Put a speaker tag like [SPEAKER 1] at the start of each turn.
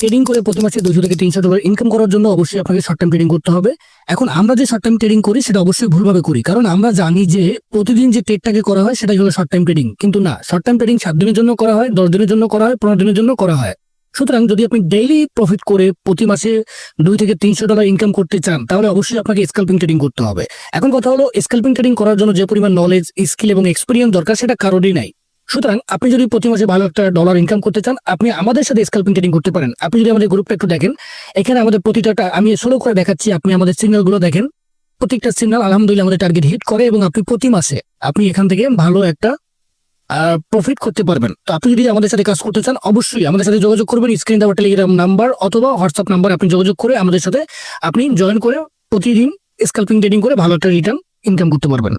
[SPEAKER 1] Trading করে প্রতি মাসে $200 থেকে $300 ইনকাম করার জন্য অবশ্যই আপনাকে শর্ট টাইম ট্রেডিং করতে হবে। এখন আমরা যে শর্ট টাইম ট্রেডিং করি সেটা অবশ্যই ভুলভাবে করি, কারণ আমরা জানি যে প্রতিদিন যে ট্রেডটাকে করা হয় সেটাই হলো শর্ট টাইম ট্রেডিং। কিন্তু না, শর্ট টাইম ট্রেডিং 7 দিনের জন্য করা হয়, 10 দিনের জন্য করা হয়, 15 দিনের জন্য করা হয়। সুতরাং যদি আপনি ডেইলি প্রফিট করে প্রতি মাসে $200 থেকে $300 ইনকাম করতে চান, তাহলে অবশ্যই আপনাকে স্ক্যাল্পিং ট্রেডিং করতে হবে। এখন কথা হলো, স্ক্যাল্পিং ট্রেডিং করার জন্য যে পরিমাণ নলেজ, স্কিল এবং এক্সপিরিয়েন্স দরকার সেটা কারোরই নাই। সুতরাং আপনি যদি প্রতি মাসে ভালো একটা ডলার ইনকাম করতে চান, আপনি আমাদের সাথে স্ক্যাল্পিং ট্রেডিং করতে পারেন। আপনি যদি আমাদের গ্রুপটা একটু দেখেন, এখানে আমাদের প্রতিটা আমি স্লো করে দেখাচ্ছি, আপনি আমাদের সিগন্যালগুলো দেখেন। প্রত্যেকটা সিগন্যাল আলহামদুলিল্লাহ আমাদের টার্গেট হিট করে এবং আপনি প্রতি মাসে আপনি এখান থেকে ভালো একটা প্রফিট করতে পারবেন। তো আপনি যদি আমাদের সাথে কাজ করতে চান, অবশ্যই আমাদের সাথে যোগাযোগ করবেন। স্ক্রিনে দেওয়া টেলিগ্রাম নাম্বার অথবা হোয়াটসঅ্যাপ নাম্বার আপনি যোগাযোগ করে আমাদের সাথে আপনি জয়েন করে প্রতিদিন স্ক্যাল্পিং ট্রেডিং করে ভালো একটা রিটার্ন ইনকাম করতে পারবেন।